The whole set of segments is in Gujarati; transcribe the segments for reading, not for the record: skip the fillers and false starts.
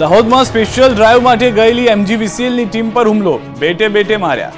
દાહોદમાં સ્પેશિયલ ડ્રાઈવ માટે ગયેલી MGVCLની ટીમ પર હુમલો, બેટે માર્યા।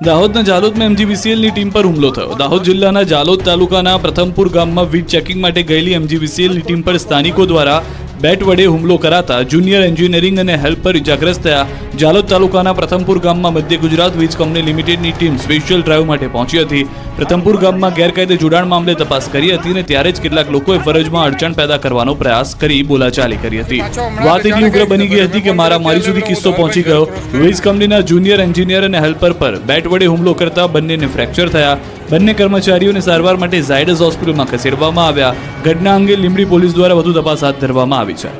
દાહોદના જાલોદમાં MGVCLની ટીમ પર હુમલો થયો। દાહોદ જિલ્લાના જાલોદ તાલુકાના પ્રથમપુર ગામમાં વીજ ચેકિંગ માટે ગયેલી MGVCLની ટીમ પર સ્થાનિકો દ્વારા બેટ વડે હુમલો કરાતા જુનિયર એન્જિનિયરિંગ અને હેલ્પર ઇજાગ્રસ્ત થયા। જાલોદ તાલુકાના પ્રથમપુર ગામમાં મધ્ય ગુજરાત વીજ કંપની લિમિટેડની ટીમ સ્પેશિયલ ડ્રાઈવ માટે પહોંચી હતી। પ્રથમપુર ગામમાં ગેરકાયદે જોડાણ મામલે તપાસ કરી હતી અને ત્યારે જ કેટલાક લોકોએ ફરજમાં અડચણ પેદા કરવાનો પ્રયાસ કરી બોલાચાલી કરી હતી। વાત એટલી ઉગ્ર બની ગઈ હતી કે મારી સુધી કિસ્સો પહોંચી ગયો। વીજ કંપનીના જુનિયર એન્જિનિયર અને હેલ્પર પર બેટ વડે હુમલો કરતા બંનેને ફ્રેક્ચર થયા। બંને કર્મચારીઓને સારવાર માટે ઝાયડસ હોસ્પિટલમાં ખસેડવામાં આવ્યા। ઘટના અંગે લીંબડી પોલીસ દ્વારા વધુ તપાસ હાથ ધરવામાં આવી છે।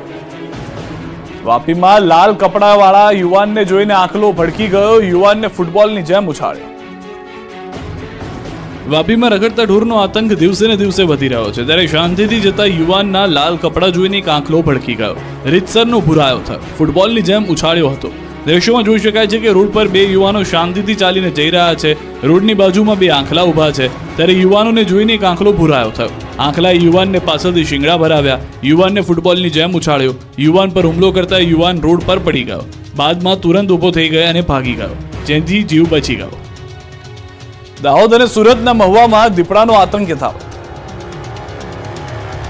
વાપીમાં લાલ કપડાવાળા યુવાનને જોઈને આંખલો ભડકી ગયો, યુવાનને ફૂટબોલની જેમ ઉછાળ્યો। વાપીમાં રખડતા ઢોરનો આતંક દિવસે ને દિવસે વધી રહ્યો છે, ત્યારે શાંતિથી જતા યુવાનના લાલ કપડા જોઈને એક આંખલો ભડકી ગયો, રીતસરનો ભૂરાયો થયો, ફૂટબોલની જેમ ઉછાળ્યો હતો। દ્રશ્યોમાં જોઈ શકાય છે કે રોડ પર બે યુવાનો શાંતિથી ચાલીને જઈ રહ્યા છે। રોડની બાજુમાં બે આંખલા ઊભા છે, ત્યારે યુવાનોને જોઈને એક આંખલો ભૂરાયો થયો। આંખલાએ યુવાનને પાછળથી શિંગડા ભરાવ્યા, યુવાનને ફૂટબોલની જેમ ઉછાળ્યો। યુવાન પર હુમલો કરતા યુવાન રોડ પર પડી ગયો, બાદમાં તુરંત ઊભો થઈ ગયો અને ભાગી ગયો, જેથી જીવ બચી ગયો। દાહોદ અને સુરતના મહુવામાં દીપડાનો આતંક યથાવત।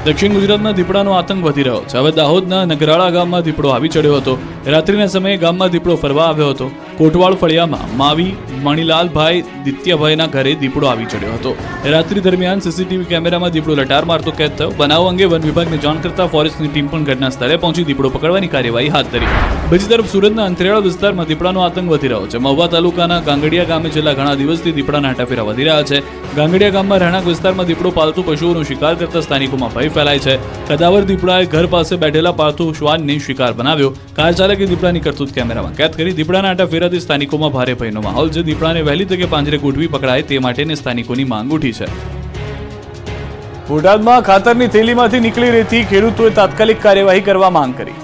દક્ષિણ ગુજરાતમાં દીપડાનો આતંક વધી રહ્યો છે। હવે દાહોદના નગરાળા ગામમાં દીપડો આવી ચડ્યો હતો। રાત્રિના સમયે ગામમાં દીપડો ફરવા આવ્યો હતો। કોટવાડ ફળિયામાં માવી મણીલાલભાઈ દિત્યાભાઈના ઘરે દીપડો આવી ચડ્યો હતો। રાત્રિ દરમિયાન સીસીટીવી કેમેરામાં દીપડો લટાર મારતો કેદ થયો। બનાવ અંગે વન વિભાગને જાણ કરતા ફોરેસ્ટની ટીમ પણ ઘટના સ્થળે પહોંચી દીપડો પકડવાની કાર્યવાહી હાથ ધરી। બીજી તરફ સુરતના અંતરિયાળ વિસ્તારમાં દીપડાનો આતંક વધી રહ્યો છે। મહુવા તાલુકાના ગાંગડિયા ગામે છેલ્લા ઘણા દિવસથી દીપડાના હટાફેરા વધી રહ્યા છે। ગાંગડિયા ગામમાં રહેણાંક વિસ્તારમાં દીપડો પાલતુ પશુઓનો શિકાર કરતા સ્થાનિકોમાં ભય ફેલાય છે। કદાવર દીપડાએ ઘર પાસે બેઠેલા પાલતુ શ્વાનને શિકાર બનાવ્યો। કાર ચાલકે દીપડાની કરતૂત કેમેરામાં કેદ કરી। દીપડાના હટાફેરાથી સ્થાનિકોમાં ભારે ભયનો માહોલ છે। દીપડાને વહેલી તકે પાંજરે ગોઠવી પકડાય તે માટેની સ્થાનિકોની માંગ ઉઠી છે। બોટાદમાં ખાતરની થેલીમાંથી નીકળી રહેતી ખેડૂતોએ તાત્કાલિક કાર્યવાહી કરવા માંગ કરી।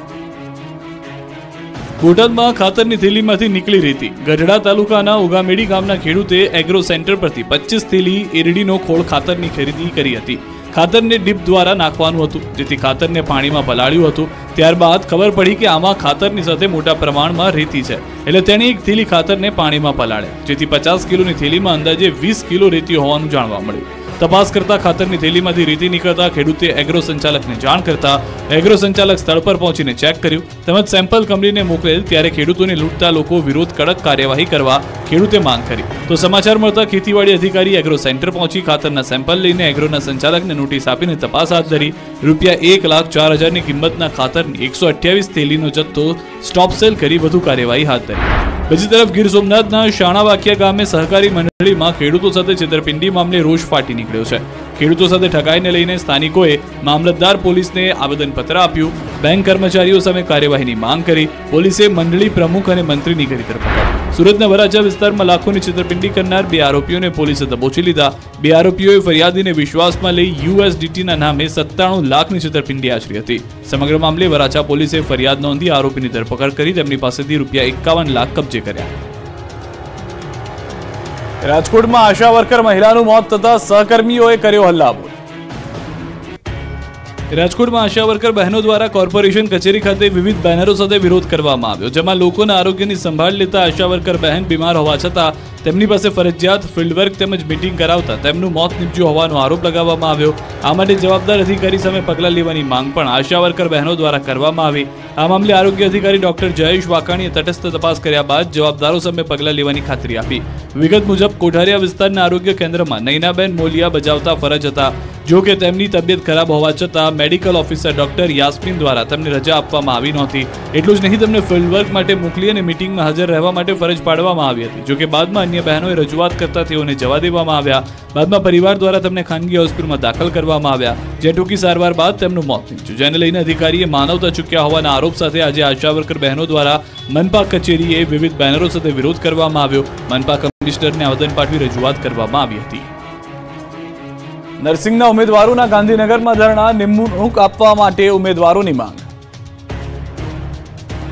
બોટાદમાં ખાતરની થેલીમાંથી નીકળી રહેતી ગઢડા તાલુકાના ઉગામેડી ગામના ખેડૂતે એગ્રો સેન્ટર પરથી 25 થેલી એરડીનો ખોળ ખાતરની ખરીદી કરી હતી। ખાતરને ડીપ દ્વારા નાખવાનું હતું, જેથી ખાતરને પાણીમાં પલાળ્યું હતું। ત્યારબાદ ખબર પડી કે આમાં ખાતરની સાથે મોટા પ્રમાણમાં રેતી છે, એટલે તેણે એક થેલી ખાતરને પાણીમાં પલાળ્યા, જેથી 50 કિલોની થેલીમાં અંદાજે 20 કિલો રેતી હોવાનું જાણવા મળ્યું। તપાસ કરતા ખાતરની થેલીમાંથી રેતી નીકળતા ખેડૂતે એગ્રો સંચાલકને જાણ કરતા એગ્રો સંચાલક સ્થળ પર પહોંચીને ચેક કર્યું તેમજ સેમ્પલ કંપનીને મોકલેલ। ત્યારે ખેડૂતોને લૂંટતા લોકો વિરુદ્ધ કડક કાર્યવાહી કરવા ખેડૂતે માંગ કરી। તો સમાચાર મળતા ખેતીવાડી અધિકારી એગ્રો સેન્ટર પહોંચી ખાતરના સેમ્પલ લઈને એગ્રોના સંચાલકને નોટિસ આપીને તપાસ હાથ ધરી। રૂપિયા 1,04,000ની કિંમતના ખાતરની 128 થેલીનો જથ્થો સ્ટોપ સેલ કરી વધુ કાર્યવાહી હાથ ધરી। બીજી તરફ ગીર સોમનાથના શાણાવાકિયા ગામે સહકારી મંડળીમાં ખેડૂતો સાથે છેતરપિંડી મામલે રોષ ફાટી નીકળ્યો છે। ખેડૂતો સાથે ઠગાઈને લઈને સ્થાનિકોએ મામલતદાર પોલીસને આવેદનપત્ર આપ્યું। બેંક કર્મચારીઓ સામે કાર્યવાહીની માંગ કરી। પોલીસે મંડળી પ્રમુખ અને મંત્રીની કરી ધરપકડ। સુરતના વરાછા વિસ્તારમાં લાખોની છેતરપિંડી કરનાર 2 આરોપીઓને પોલીસે દબોચી લીધા। 2 આરોપીઓએ ફરિયાદીને વિશ્વાસમાં લઈ USDTના નામે 97 લાખની છેતરપિંડી આચરી હતી। સમગ્ર મામલે વરાછા પોલીસે ફરિયાદ નોંધી આરોપીની ધરપકડ કરી તેમની પાસેથી રૂપિયા 51 લાખ કબજે કર્યા। રાજકોટમાં આશા વર્કર મહિલાનું મોત થતા સહકર્મીઓએ કર્યો હલ્લાબોલ। રાજકોટમાં આશા વર્કર બહેનો દ્વારા કોર્પોરેશન કચેરી ખાતે વિવિધ બેનરો સાથે વિરોધ કરવામાં આવ્યો, જેમાં લોકોના આરોગ્યની સંભાળ લેતા આશા વર્કર બહેન બીમાર હોવા છતાં તેમની પાસે ફરજિયાત ફિલ્ડ વર્ક તેમજ મીટિંગ કરાવતા તેમનું મોત નીપજ્યું હોવાનો આરોપ લગાવવામાં આવ્યો। આ માટે જવાબદાર અધિકારી સામે પગલાં લેવાની માંગ પણ આશા વર્કર બહેનો દ્વારા કરવામાં આવી। આ મામલે આરોગ્ય અધિકારી ડોક્ટર જયેશ વાકાણીએ તટસ્થ તપાસ કર્યા બાદ જવાબદારો સામે પગલાં લેવાની ખાતરી આપી। વિગત મુજબ કોઠારિયા વિસ્તારના આરોગ્ય કેન્દ્રમાં નૈનાબેન મોલિયા બજાવતા ફરજ હતા। જો કે તેમની તબિયત ખરાબ હોવા છતાં મેડિકલ ઓફિસર ડોક્ટર યાસ્મીન દ્વારા તેમને રજા આપવામાં આવી નહોતી। એટલું જ નહીં, તેમને ફિલ્ડ વર્ક માટે મોકલી અને મીટિંગમાં હાજર રહેવા માટે ફરજ પાડવામાં આવી હતી। જો કે બાદમાં અન્ય બહેનોએ રજૂઆત કરતા તેઓને જવા દેવામાં આવ્યા। બાદમાં પરિવાર દ્વારા તેમને ખાનગી હોસ્પિટલમાં દાખલ કરવામાં આવ્યા, જે ટૂંકી સારવાર બાદ તેમનું મોત નીપજ્યું, જેને લઈને અધિકારીએ માનવતા ચૂક્યા હોવાના આરોપ સાથે આજે આશા વર્કર બહેનો દ્વારા મનપા કચેરીએ વિવિધ બેનરો સાથે વિરોધ કરવામાં આવ્યો। મનપા કમિશનરને આવેદન પાઠવી રજૂઆત કરવામાં આવી હતી। નર્સિંગના ઉમેદવારોના ગાંધીનગરમાં ધરણા, નિમણૂક આપવા માટે ઉમેદવારોની માંગ।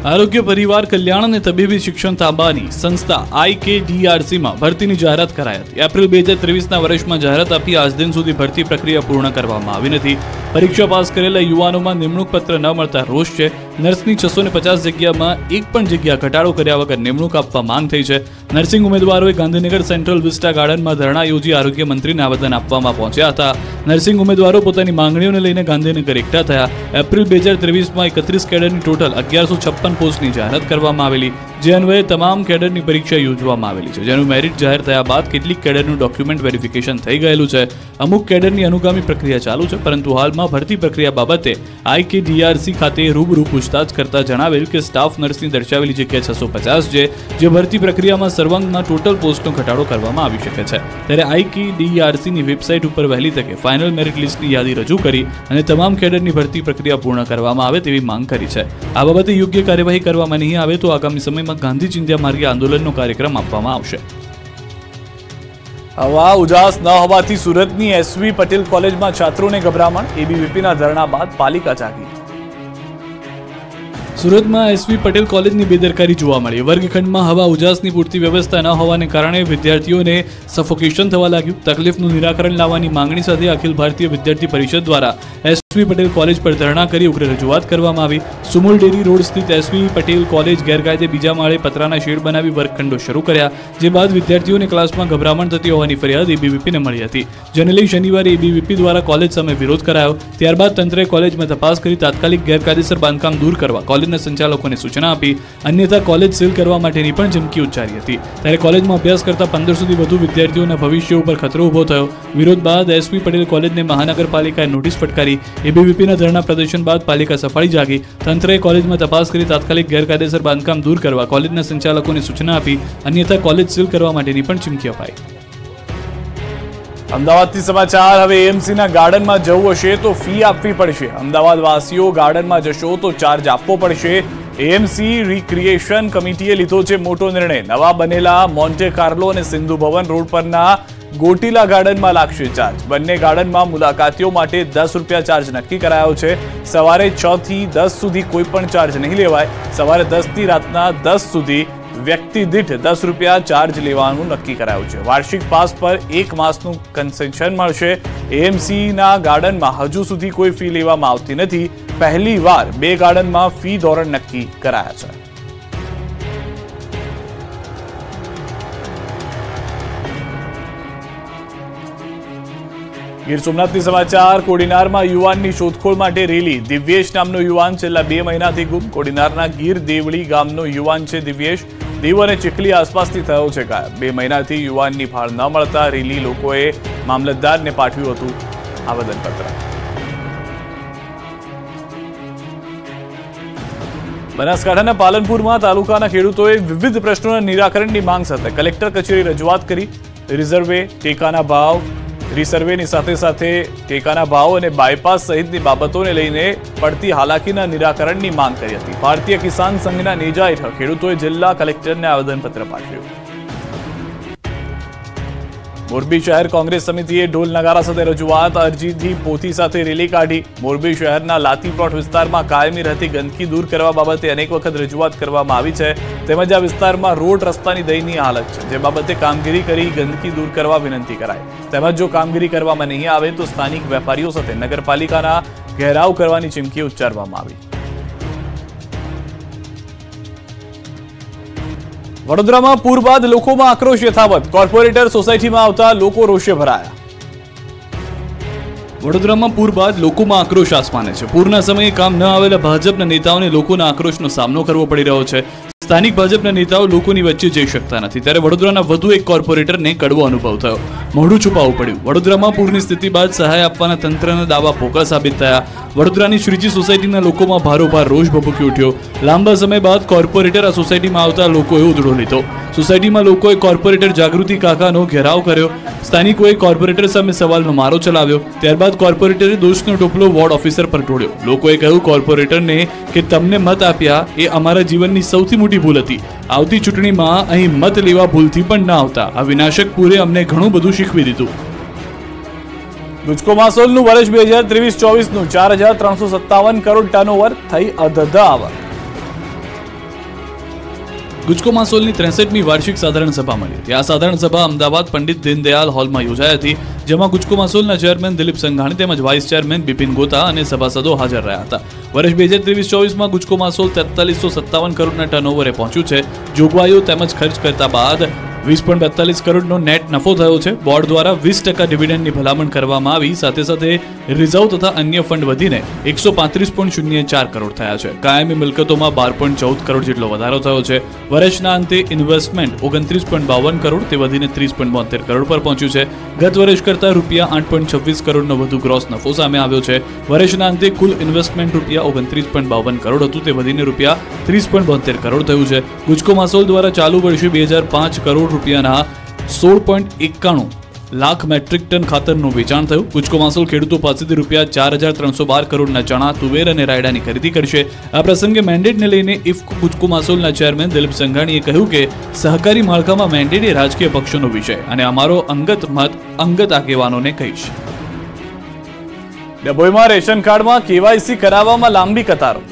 આરોગ્ય પરિવાર કલ્યાણ અને તબીબી શિક્ષણ તાબાની સંસ્થા IKDRCમાં ભરતીની જાહેરાત કરાઈ હતી। એપ્રિલ 2023ના વર્ષમાં જાહેરાત આપી આજ દિન સુધી ભરતી પ્રક્રિયા પૂર્ણ કરવામાં આવી નથી। પરીક્ષા પાસ કરેલા યુવાનોમાં નિમણૂક પત્ર ન મળતા રોષ છે। નર્સની 650 જગ્યામાં એક પણ જગ્યા ઘટાડો કર્યા વગર નિમણૂક આપવા માંગ થઈ છે. નર્સિંગ ઉમેદવારોએ ગાંધીનગર સેન્ટ્રલ વિસ્ટા ગાર્ડનમાં ધરણા યોજી આરોગ્ય મંત્રીને આવેદન આપવામાં પહોંચ્યા હતા. નર્સિંગ ઉમેદવારો પોતાની માંગણીઓને લઈને ગાંધીનગર એકઠા થયા. એપ્રિલ 2023માં 31 કેડરની ટોટલ 1156 પોસ્ટની જાહેરાત કરવામાં આવેલી, જે અન્વયે તમામ કેડરની પરીક્ષા યોજવામાં આવેલી છે, જેનું મેરિટ જાહેર થયા બાદ કેટલીક કેડરનું ડોક્યુમેન્ટ વેરિફિકેશન થઈ ગયેલું છે. અમુક કેડરની અનુગામી પ્રક્રિયા ચાલુ છે, પરંતુ હાલમાં ભરતી પ્રક્રિયા બાબતે IKDRC ખાતે રૂબરૂ પૂછતાછ કરતા જણાવેલ કે સ્ટાફ નર્સની દર્શાવેલી જગ્યા 650 છે, જે ભરતી પ્રક્રિયામાં સર્વાંગમાં ટોટલ પોસ્ટનો ઘટાડો કરવામાં આવી શકે છે. ત્યારે IKDRCની વેબસાઇટ ઉપર વહેલી તકે ફાઇનલ મેરિટ લિસ્ટની યાદી રજૂ કરી અને તમામ કેડરની ભરતી પ્રક્રિયા પૂર્ણ કરવામાં આવે તેવી માંગ કરી છે. આ બાબતે યોગ્ય કાર્યવાહી કરવામાં નહીં આવે તો આગામી સમયમાં ગાંધી ચિંધ્યા માર્ગે આંદોલનનો કાર્યક્રમ આપવામાં આવશે. હવા ઉજાસ ન હોવાથી સુરતની SV પટેલ કોલેજમાં છાત્રોને ગભરામણ, ABVPના ધરણા બાદ પાલિકા જાગી. સુરતમાં SV પટેલ કોલેજની બેદરકારી જોવા મળી. વર્ગખંડમાં હવા ઉજાસની પૂરતી વ્યવસ્થા ન હોવાને કારણે વિદ્યાર્થીઓને સફોકેશન થવા લાગ્યું. તકલીફનું નિરાકરણ લાવવાની માંગણી સાથે અખિલ ભારતીય વિદ્યાર્થી પરિષદ દ્વારા SV પટેલ કોલેજ પર ધરણા કરી ઉગ્ર રજૂઆત કરવામાં આવી. સુમુલ ડેરી રોડ સ્થિત SV પટેલ કોલેજ ગેરકાયદે બીજા માળે પતરાના શેડ બનાવી વર્ગખંડો શરૂ કર્યા, જે બાદ વિદ્યાર્થીઓને ક્લાસમાં ગભરામણ થતી હોવાની ફરિયાદ ABVPને મળી હતી, જેને લઈ શનિવારે ABVP દ્વારા કોલેજ સામે વિરોધ કરાયો. ત્યારબાદ તંત્રએ કોલેજમાં તપાસ કરી તાત્કાલિક ગેરકાયદેસર બાંધકામ દૂર કરવા કોલેજના સંચાલકોને સૂચના આપી, અન્યથા કોલેજ સીલ કરવા માટેની પણ ધમકી ઉચ્ચારી હતી. ત્યારે કોલેજમાં અભ્યાસ કરતા 1500થી વધુ વિદ્યાર્થીઓના ભવિષ્ય ઉપર ખતરો ઉભો થયો. વિરોધ બાદ SV પટેલ કોલેજને મહાનગરપાલિકાએ નોટિસ ફટકારી. ABVPના ધરણા પ્રદર્શન બાદ પાલિકા સફાળી જાગી. તંત્રએ કોલેજમાં તપાસ કરી તાત્કાલિક ગેરકાયદેસર બાંધકામ દૂર કરવા કોલેજના સંચાલકોને સૂચના આપી, અન્યથા કોલેજ સીલ કરવા માટેની પણ ચીમકી અપાઈ. અમદાવાદથી સમાચાર. હવે AMCના ગાર્ડનમાં જવું હશે તો ફી આપવી પડશે. અમદાવાદ વાસીઓ ગાર્ડનમાં જશો તો ચાર્જ આપવો પડશે. AMC રિક્રિએશન કમિટીએ લીધો છે મોટો નિર્ણય. નવા બનેલા મોન્ટે કાર્લો અને સિંધુ ભવન રોડ પરના ગોટીલા ગાર્ડનમાં લાગશે ચાર્જ. બંને ગાર્ડનમાં મુલાકાતીઓ માટે ₹10 ચાર્જ નક્કી કરાયો છે. સવારે 6 થી 10 સુધી કોઈ પણ ચાર્જ નહીં લેવાય. સવારે 10 થી રાતના 10 સુધી વ્યક્તિ દીઠ ₹10 ચાર્જ લેવાનું નક્કી કરાયું છે. વાર્ષિક પાસ પર 1 માસનું કન્સેશન મળશે. AMCના ગાર્ડનમાં હજુ સુધી કોઈ ફી લેવામાં આવતી નથી. પહેલી વાર 2 ગાર્ડનમાં ફી ધોરણ નક્કી કરાયા છે. ગીર સોમનાથથી સમાચાર. કોડીનારમાં યુવાનની શોધખોળ માટે રેલી. દિવ્યેશ નામનો યુવાન છેલ્લા 2 મહિનાથી ગુમ. કોડીનારના ગીર દેવળી ગામનો યુવાન છે દિવ્યેશ. દીવ અને ચીખલી આસપાસથી થયો છે ગાયબ. 2 મહિનાથી યુવાનની ભાળ ન મળતા રેલી લોકોએ મામલતદારને પાઠવ્યું હતું આવેદનપત્ર. બનાસકાંઠાના પાલનપુરમાં તાલુકાના ખેડૂતોએ વિવિધ પ્રશ્નોના નિરાકરણની માંગ સાથે કલેક્ટર કચેરી રજૂઆત કરી. રિસર્વેની સાથે ટેકાના ભાવ અને બાયપાસ સહિતની બાબતોને લઈને પડતી હાલાકીના નિરાકરણની માંગ કરી હતી. ભારતીય કિસાન સંઘના નેજા હેઠળ ખેડૂતોએ જિલ્લા કલેક્ટરને આવેદનપત્ર પાઠવ્યું. મોરબી શહેર કોંગ્રેસ સમિતિએ ઢોલ નગારા સાથે રજૂઆત. અરજીથી પોથી સાથે રેલી કાઢી. મોરબી શહેરના લાતી પ્લોટ વિસ્તારમાં કાયમી રહેતી ગંદકી દૂર કરવા બાબતે અનેક વખત રજૂઆત કરવામાં આવી છે. તેમજ આ વિસ્તારમાં રોડ રસ્તાની દયનીય હાલત છે, જે બાબતે કામગીરી કરી ગંદકી દૂર કરવા વિનંતી કરાઈ. તેમજ જો કામગીરી કરવામાં નહીં આવે તો સ્થાનિક વેપારીઓ સાથે નગરપાલિકાના ઘેરાવ કરવાની ચીમકી ઉચ્ચારવામાં આવી. વડોદરામાં પૂર બાદ લોકોમાં આક્રોશ યથાવત. કોર્પોરેટર સોસાયટીમાં આવતા લોકો રોષે ભરાયા. વડોદરામાં પૂર બાદ લોકોમાં આક્રોશ આસમાને છે. પૂરના સમયે કામ ન આવેલા ભાજપના નેતાઓને લોકોના આક્રોશનો સામનો કરવો પડી રહ્યો છે. સ્થાનિક ભાજપના નેતાઓ લોકોની વચ્ચે જઈ શકતા નથી, ત્યારે વડોદરાના વધુ એક કોર્પોરેટરને કડવો અનુભવ થયો. મોઢું છુપાવવું પડ્યું. વડોદરામાં પૂરની સ્થિતિ બાદ સહાય આપવાના તંત્રના દાવા પોકળ સાબિત થયા. વડોદરાની શ્રીજી સોસાયટીના લોકોમાં ભારોભાર રોષ ભભૂકી ઉઠ્યો. લાંબા સમય બાદ કોર્પોરેટર આ સોસાયટીમાં આવતા લોકોએ ઉધડો લીધો. સોસાયટીમાં લોકોએ કોર્પોરેટર જાગૃતિ કાકાનો ઘેરાવ કર્યો. સ્થાનિકોએ કોર્પોરેટર સામે સવાલનો મારો ચલાવ્યો. ત્યારબાદ કોર્પોરેટરે દોષનો ટોપલો વોર્ડ ઓફિસર પર ઢોળ્યો. લોકોએ કહ્યું કોર્પોરેટરને કે તમને મત આપ્યા એ અમારા જીવનની સૌથી મોટી ભૂલ હતી. આવતી ચૂંટણીમાં અહીં મત લેવા ભૂલથી પણ ના આવતા. આ વિનાશક પૂરે અમને ઘણું બધું શીખવી દીધું. ગુજકોમાસોલનું વર્ષ 2023-24નું 4,357 કરોડ ટર્નઓવર થઈ અધધા આવક. ગુજકોમાસોલની 63મી વાર્ષિક સાધારણ સભા મળી હતી. આ સાધારણ સભા અમદાવાદ પંડિત દીનદયાળ હોલમાં યોજાઈ હતી, જેમાં ગુજકો માસોલના ચેરમેન દિલીપ સંઘાણી તેમજ વાઇસ ચેરમેન બિપિન ગોતા અને સભાસદો હાજર રહ્યા હતા. વર્ષ 2023-24માં ગુજકો માસોલ 4357 કરોડના ટર્નઓવરે પહોંચ્યું છે. જોગવાઈઓ તેમજ ખર્ચ કરતા બાદ 20.42 કરોડનો નેટ નફો થયો છે. બોર્ડ દ્વારા 20% ડિવિડન્ડની ભલામણ કરવામાં આવી. સાથે સાથે રિઝર્વ તથા અન્ય ફંડ વધીને 135.04 કરોડ થયા છે. કાયમી મિલકતોમાં 12.14 કરોડ જેટલો વધારો થયો છે. વર્ષના અંતે ઇન્વેસ્ટમેન્ટ 29.52 કરોડ તે વધીને 30.72 કરોડ પર પહોંચ્યું છે. ગત વર્ષ કરતાં રૂપિયા 8.26 કરોડનો વધુ ગ્રોસ નફો સામે આવ્યો છે. વર્ષના અંતે કુલ ઇન્વેસ્ટમેન્ટ રૂપિયા 29.52 કરોડ હતું તે વધીને રૂપિયા 30.72 કરોડ થયું છે. ગુજકો માસોલ દ્વારા ચાલુ વર્ષે 2005 કરોડ રૂપિયાના 16.91 લાખ મેટ્રિક ટન ખાતરનું વેચાણ થયું. ગુજકો માસોલ ખેડૂતો પાસેથી રૂપિયા 4312 કરોડના ચણા, તુવેર અને રાયડાની ખરીદી કરશે. આ પ્રસંગે મેન્ડેટને લઈને ઇફકો ગુજકો માસોલના ચેરમેન દિલીપ સંઘાણીએ કહ્યું કે સહકારી માળખામાં મેન્ડેટ એ રાજકીય પક્ષોનો વિષય અને અમારો અંગત મત અંગત આગેવાનોને કહીશ. ડભોઈમાં રેશન કાર્ડમાં કેવાયસી કરાવવામાં લાંબી કતારો.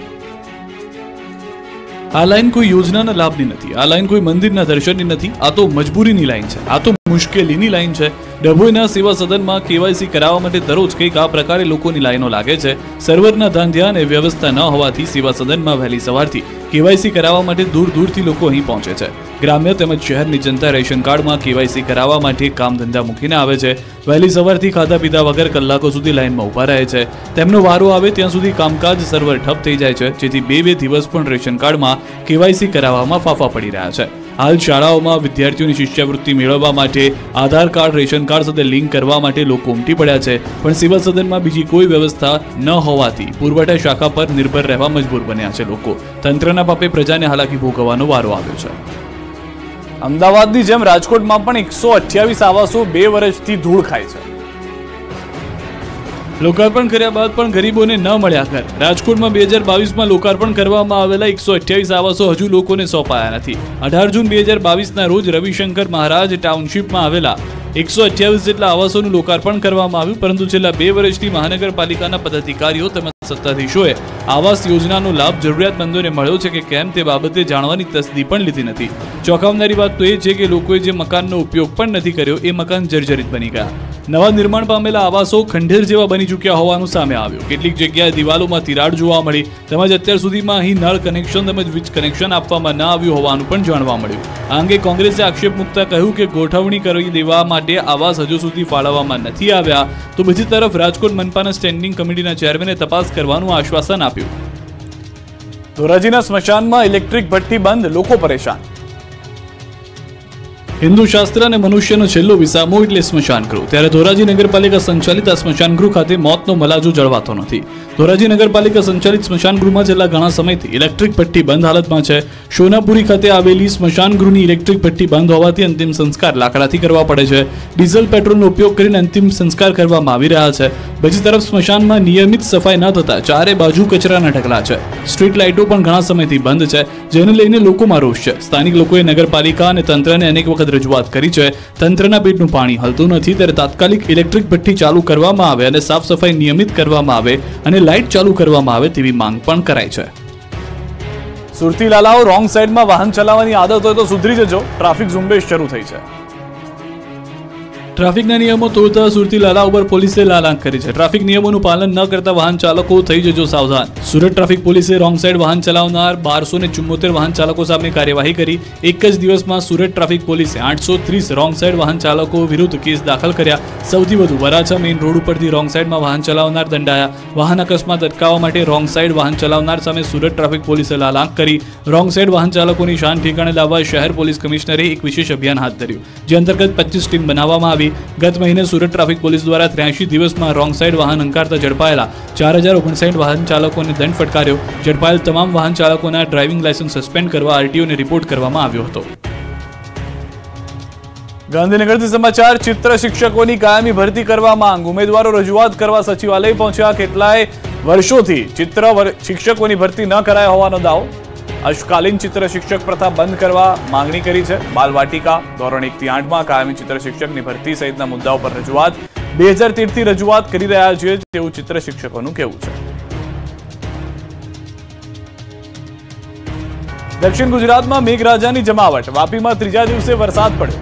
આ લાઈન કોઈ યોજનાના લાભની નથી. આ લાઈન કોઈ મંદિરના દર્શનની નથી. આ તો મજબૂરીની લાઈન છે. આ તો મુશ્કેલીની લાઈન છે. ડભોઈના સેવા સદનમાં કેવાયસી કરાવવા માટે દરરોજ કંઈક આ પ્રકારે લોકોની લાઈનો લાગે છે. સર્વરના ધાંધ્યા અને વ્યવસ્થા ન હોવાથી સેવા સદનમાં વહેલી સવારથી કેવાયસી કરાવવા માટે દૂર દૂરથી લોકો અહીં પહોંચે છે. ગ્રામ્ય તેમજ શહેરની જનતા રેશન કાર્ડમાં કેવાયસી કરાવવા માટે કામ ધંધા મૂકીને આવે છે. વહેલી સવારથી ખાધા પીધા વગર કલાકો સુધી લાઈનમાં ઊભા રહે છે. તેમનો વારો આવે ત્યાં સુધી કામકાજ સર્વર ઠપ થઈ જાય છે, જેથી બે દિવસ પણ રેશન કાર્ડમાં કેવાયસી કરાવવામાં ફાફા પડી રહ્યા છે. હાલ શાળાઓમાં વિદ્યાર્થીઓની શિષ્યવૃત્તિ મેળવવા માટે આધાર કાર્ડ રેશન કાર્ડ સાથે લિંક કરવા માટે લોકો ઉમટી પડ્યા છે, પણ સેવા સદનમાં બીજી કોઈ વ્યવસ્થા ન હોવાથી પુરવઠા શાખા પર નિર્ભર રહેવા મજબૂર બન્યા છે લોકો. તંત્રના પાપે પ્રજાને હાલાકી ભોગવવાનો વારો આવ્યો છે. અમદાવાદની જેમ રાજકોટમાં પણ 128 આવાસો 2 વર્ષથી ધૂળ ખાય છે. લોકાર્પણ કર્યા બાદ પણ ગરીબોને ન મળ્યા ઘર. રાજકોટમાં 2022માં લોકાર્પણ કરવામાં આવેલા 128 આવાસો હજુ લોકોને સોંપાયા નથી. 18 જૂન 2022ના રોજ રવિશંકર મહારાજ ટાઉનશીપમાં આવેલા 128 જેટલા આવાસોનું લોકાર્પણ કરવામાં આવ્યું, પરંતુ છેલ્લા 2 વર્ષથી મહાનગરપાલિકાના પદાધિકારીઓ તેમજ સત્તાધીશોએ આવાસ યોજનાનો લાભ જરૂરિયાતમંદોને મળ્યો છે કે કેમ તે બાબતે જાણવાની તસ્દી પણ લીધી નથી. ચોંકાવનારી વાત તો એ છે કે લોકોએ જે મકાનનો ઉપયોગ પણ નથી કર્યો એ મકાન જર્જરિત બની ગયા. નવા નિર્માણ પામેલા આવાસો ખંડેર જેવા બની ચૂક્યા હોવાનું સામે આવ્યું. કેટલીક જગ્યાએ દિવાલોમાં તિરાડ જોવા મળી તેમજ અત્યાર સુધીમાં અહીં નળ કનેક્શન તેમજ વીજ કનેક્શન આપવામાં ન આવ્યું હોવાનું પણ જાણવા મળ્યું. આ અંગે કોંગ્રેસે આક્ષેપ મૂકતા કહ્યું કે ગોઠવણી કરી દેવા માટે આવાસ હજુ સુધી ફાળવવામાં નથી આવ્યા, તો બીજી તરફ રાજકોટ મનપાના સ્ટેન્ડિંગ કમિટીના ચેરમેને તપાસ કરવાનું આશ્વાસન આપ્યું. ધોરાજીના સ્મશાનમાં ઇલેક્ટ્રિક ભઠ્ઠી બંધ, લોકો પરેશાન. હિન્દુ શાસ્ત્ર અને મનુષ્યનો છેલ્લો વિસામો એટલે સ્મશાન ગૃહ. ત્યારે ધોરાજી નગરપાલિકા સંચાલિત આ સ્મશાન ગૃહ ખાતે મોતનો મલાજો જળવાતો નથી. ધોરાજી નગરપાલિકા સંચાલિત સ્મશાન ગૃહમાં છેલ્લા ઘણા સમયથી ઇલેક્ટ્રિક ભઠ્ઠી બંધ હાલતમાં છે. સોનાપુરી ખાતે આવેલી સ્મશાન ગૃહની ઇલેક્ટ્રિક ભઠ્ઠી બંધ હોવાથી અંતિમ સંસ્કાર લાકડાથી કરવા પડે છે. ડીઝલ પેટ્રોલનો ઉપયોગ કરીને અંતિમ સંસ્કાર કરવામાં આવી રહ્યા છે. બીજી તરફ સ્મશાનમાં નિયમિત સફાઈ ન થતા ચારે બાજુ કચરાના ઢગલા છે. સ્ટ્રીટ લાઇટો પણ ઘણા સમયથી બંધ છે, જેને લઈને લોકોમાં રોષ છે. સ્થાનિક લોકોએ નગરપાલિકા અને તંત્રને અનેક વખત રજૂઆત કરી છે. તંત્રના પેટનું પાણી હલતું નથી, ત્યારે તાત્કાલિક ઇલેક્ટ્રિક ભઠ્ઠી ચાલુ કરવામાં આવે અને સાફ સફાઈ નિયમિત કરવામાં આવે અને લાઇટ ચાલુ કરવામાં આવે તેવી માંગ પણ કરાઈ છે. સુરતી લાલાઓ રોંગ સાઈડમાં વાહન ચલાવવાની આદત હોય તો સુધરી જજો, ટ્રાફિક ઝુંબેશ શરૂ થઈ છે. ટ્રાફિકના નિયમો તોડતા સુરતી લાલા ઉપર પોલીસે લાલાંક કરી છે. ટ્રાફિક નિયમોનું પાલન ન કરતા વાહન ચાલકો થઈ જજો સાવધાન. સુરત ટ્રાફિક પોલીસે રોંગ સાઈડ વાહન ચલાવનાર 1274 વાહન ચાલકો સામે કાર્યવાહી કરી. એક જ દિવસમાં સુરત ટ્રાફિક પોલીસે 830 રોંગ સાઈડ વાહન ચાલકો વિરુદ્ધ કેસ દાખલ કર્યા. સૌથી વધુ વરાછા મેઇન રોડ ઉપરથી રોંગ સાઈડમાં વાહન ચલાવનાર દંડાયા. વાહન અકસ્માત અટકાવવા માટે રોંગ સાઈડ વાહન ચલાવનાર સામે સુરત ટ્રાફિક પોલીસે લાલાંક કરી. રોંગ સાઈડ વાહન ચાલકોની શાન ઠેકાણે લાવવા શહેર પોલીસ કમિશનરે એક વિશેષ અભિયાન હાથ ધર્યું, જે અંતર્ગત 25 ટીમ બનાવવામાં આવી. ગત મહિને સુરત ટ્રાફિક પોલીસ દ્વારા 83 દિવસમાં રોંગ સાઈડ વાહન હંકારતા ઝડપાયેલા 4059 વાહન ચાલકોને દંડ ફટકાર્યો. ઝડપાયેલ તમામ વાહન ચાલકોના ડ્રાઇવિંગ લાયસન્સ સસ્પેન્ડ કરવા આરટીઓને રિપોર્ટ કરવામાં આવ્યો હતો. ગાંધીનગરથી સમાચાર. ચિત્ર શિક્ષકોની કાયમી ભરતી કરવા માંગ. ઉમેદવારો રજૂઆત કરવા સચિવાલય પહોંચ્યા. કેટલાય વર્ષોથી ચિત્ર શિક્ષકોની ભરતી ન કરાયા હોવાનો દાવો. અશકાલીન ચિત્ર શિક્ષક પ્રથા બંધ કરવા માંગણી કરી છે. બાલવાટિકા ધોરણ 1 થી 8માં કાયમી ચિત્ર શિક્ષકની ભરતી સહિતના મુદ્દાઓ પર રજૂઆત 2013થી રજૂઆત કરી રહ્યા છીએ તેવું ચિત્ર શિક્ષકોનું કહેવું છે. દક્ષિણ ગુજરાતમાં મેઘરાજાની જમાવટ. વાપીમાં ત્રીજા દિવસે વરસાદ પડ્યો.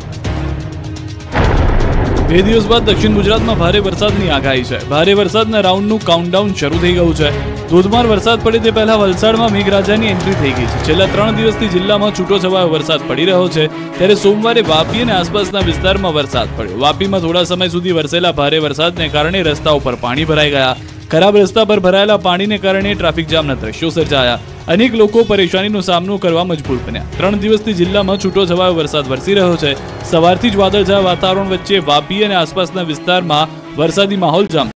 2 દિવસ બાદ દક્ષિણ ગુજરાતમાં ભારે વરસાદની આગાહી છે. ભારે વરસાદના રાઉન્ડનું કાઉન્ટડાઉન શરૂ થઈ ગયું છે. ધોધમાર વરસાદ પડે તે પહેલા વલસાડમાં મેઘરાજાની એન્ટ્રી થઈ ગઈ છે. છેલ્લા 3 દિવસથી જિલ્લામાં છૂટોછવાયો વરસાદ પડી રહ્યો છે. ત્યારે સોમવારે વાપી અને આસપાસના વિસ્તારમાં વરસાદ પડ્યો. વાપીમાં થોડા સમય સુધી વરસેલા ભારે વરસાદને કારણે રસ્તાઓ પર પાણી ભરાઈ ગયા. ખરાબ રસ્તા પર ભરાયેલા પાણીને કારણે ટ્રાફિક જામના દ્રશ્યો સર્જાયા. અનેક લોકો પરેશાનીનો સામનો કરવા મજબૂર બન્યા. 3 દિવસથી જિલ્લામાં છૂટોછવાયો વરસાદ વરસી રહ્યો છે. સવારથી જ વાદળછાયા વાતાવરણ વચ્ચે વાપી અને આસપાસના વિસ્તારમાં વરસાદી માહોલ જામ્યો.